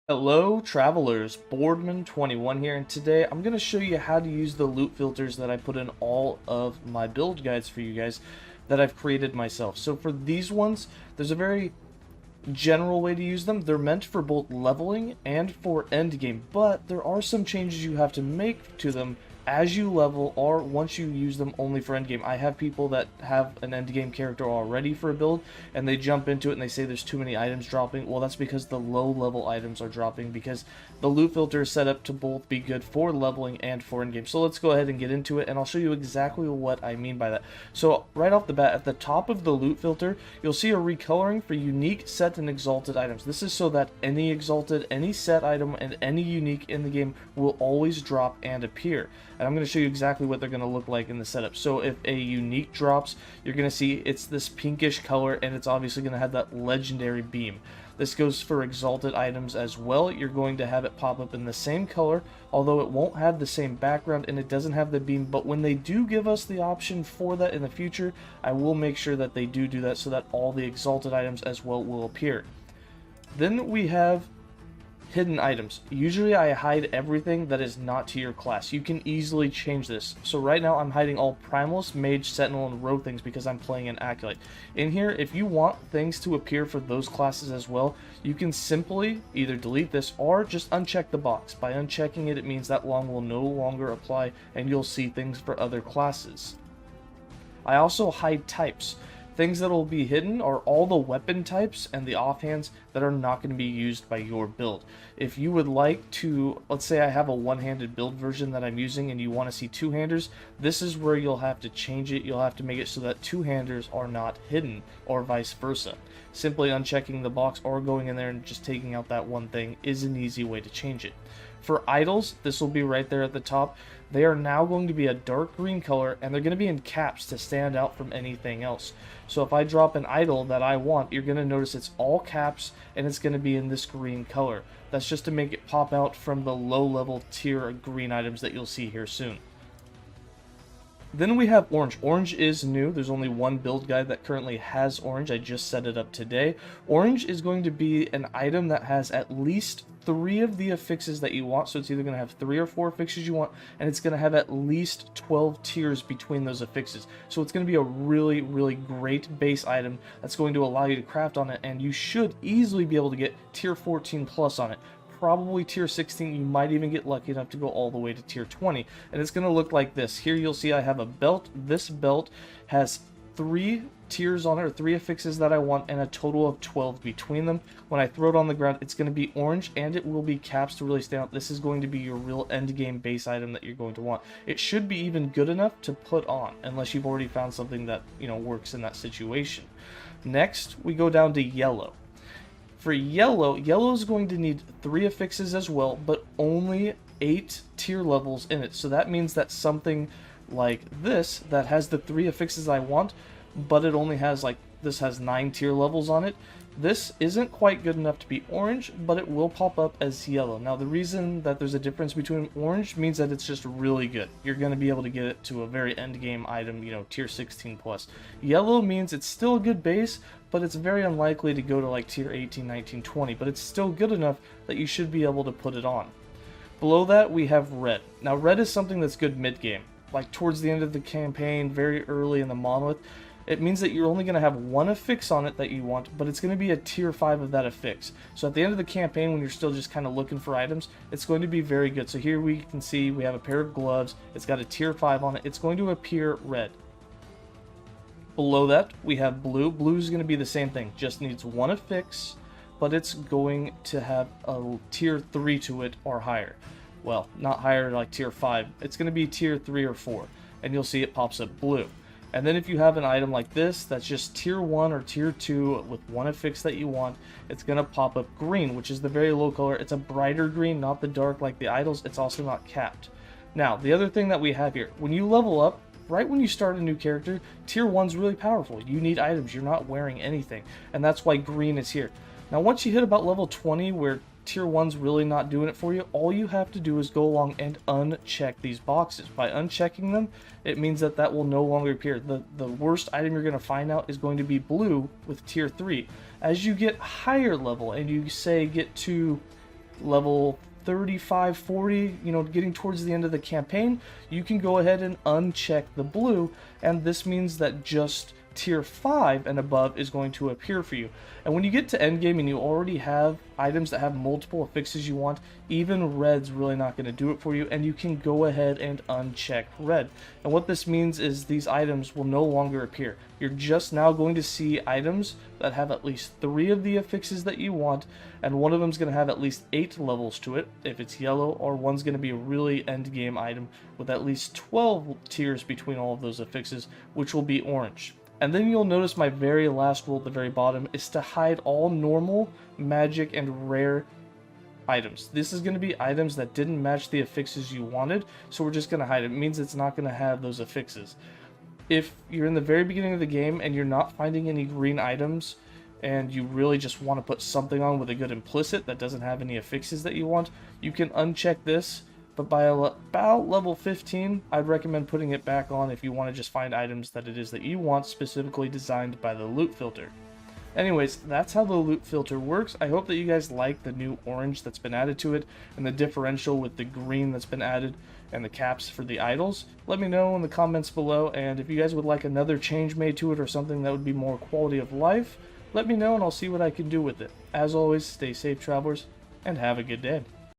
Hello travelers, Boardman21 here, and today I'm going to show you how to use the loot filters that I put in all of my build guides for you guys that I've created myself. So for these ones, there's a very general way to use them. They're meant for both leveling and for endgame, but there are some changes you have to make to them as you level or once you use them only for endgame. I have people that have an endgame character already for a build and they jump into it and they say there's too many items dropping. Well, that's because the low level items are dropping because the loot filter is set up to both be good for leveling and for endgame. So let's go ahead and get into it and I'll show you exactly what I mean by that. So right off the bat, at the top of the loot filter, you'll see a recoloring for unique, set, and exalted items. This is so that any exalted, any set item, and any unique in the game will always drop and appear. And I'm going to show you exactly what they're going to look like in the setup. So if a unique drops, you're going to see it's this pinkish color, and it's obviously going to have that legendary beam. This goes for exalted items as well. You're going to have it pop up in the same color, although it won't have the same background and it doesn't have the beam. But when they do give us the option for that in the future, I will make sure that they do that so that all the exalted items as well will appear. Then we have hidden items. Usually I hide everything that is not to your class. You can easily change this. So right now I'm hiding all Primalist, Mage, Sentinel, and Rogue things because I'm playing an Acolyte. In here, if you want things to appear for those classes as well, you can simply either delete this or just uncheck the box. By unchecking it, it means that long will no longer apply and you'll see things for other classes. I also hide types. Things that will be hidden are all the weapon types and the offhands that are not going to be used by your build. If you would like to, let's say I have a one-handed build version that I'm using and you want to see two-handers, this is where you'll have to change it. You'll have to make it so that two-handers are not hidden or vice versa. Simply unchecking the box or going in there and just taking out that one thing is an easy way to change it. For idols, this will be right there at the top. They are now going to be a dark green color and they're going to be in caps to stand out from anything else. So if I drop an idol that I want, you're going to notice it's all caps and it's going to be in this green color. That's just to make it pop out from the low level tier green items that you'll see here soon. Then we have orange. Orange is new. There's only one build guide that currently has orange. I just set it up today. Orange is going to be an item that has at least 3 of the affixes that you want. So it's either going to have 3 or 4 affixes you want, and it's going to have at least 12 tiers between those affixes. So it's going to be a really, really great base item that's going to allow you to craft on it, and you should easily be able to get tier 14 plus on it. Probably tier 16, you might even get lucky enough to go all the way to tier 20. And it's going to look like this. Here you'll see I have a belt. This belt has 3 tiers on it, or 3 affixes that I want, and a total of 12 between them. When I throw it on the ground, it's going to be orange, and it will be caps to really stand out. This is going to be your real endgame base item that you're going to want. It should be even good enough to put on, unless you've already found something that, works in that situation. Next, we go down to yellow. For yellow is going to need 3 affixes as well, but only 8 tier levels in it. So that means that something like this, that has the 3 affixes I want, but it only has, this has 9 tier levels on it. This isn't quite good enough to be orange, but it will pop up as yellow. Now, the reason that there's a difference between orange means that it's just really good. You're going to be able to get it to a very end game item, tier 16 plus. Yellow means it's still a good base, but it's very unlikely to go to tier 18, 19, 20, but it's still good enough that you should be able to put it on. Below that, we have red. Now, red is something that's good mid-game. Towards the end of the campaign, very early in the monolith, it means that you're only going to have 1 affix on it that you want, but it's going to be a tier 5 of that affix. So at the end of the campaign, when you're still just kind of looking for items, it's going to be very good. So here we can see we have a pair of gloves. It's got a tier 5 on it. It's going to appear red. Below that, we have blue. Blue is going to be the same thing, just needs 1 affix, but it's going to have a tier 3 to it or higher. Well, not higher like tier 5. It's going to be tier 3 or 4, and you'll see it pops up blue. And then if you have an item like this that's just tier 1 or tier 2 with 1 affix that you want, it's going to pop up green, which is the very low color. It's a brighter green, not the dark like the idols. It's also not capped. Now, the other thing that we have here, when you level up, right when you start a new character, tier 1's really powerful. You need items. You're not wearing anything, and that's why green is here. Now, once you hit about level 20, where tier 1's really not doing it for you, all you have to do is go along and uncheck these boxes. By unchecking them, it means that that will no longer appear. The worst item you're going to find out is going to be blue with tier 3. As you get higher level and you say get to level 35, 40, you know, getting towards the end of the campaign, you can go ahead and uncheck the blue, and this means that just tier 5 and above is going to appear for you. And when you get to endgame and you already have items that have multiple affixes you want, even red's really not going to do it for you, and you can go ahead and uncheck red. And what this means is these items will no longer appear. You're just now going to see items that have at least 3 of the affixes that you want, and one of them is going to have at least 8 levels to it if it's yellow, or one's going to be a really endgame item with at least 12 tiers between all of those affixes, which will be orange. And then you'll notice my very last rule at the very bottom is to hide all normal, magic, and rare items. This is going to be items that didn't match the affixes you wanted, so we're just going to hide it. It means it's not going to have those affixes. If you're in the very beginning of the game and you're not finding any green items, and you really just want to put something on with a good implicit that doesn't have any affixes that you want, you can uncheck this. But by about level 15, I'd recommend putting it back on if you want to just find items that it is that you want, specifically designed by the loot filter. Anyways, that's how the loot filter works. I hope that you guys like the new orange that's been added to it, and the differential with the green that's been added, and the caps for the idols. Let me know in the comments below, and if you guys would like another change made to it or something that would be more quality of life, let me know and I'll see what I can do with it. As always, stay safe, travelers, and have a good day.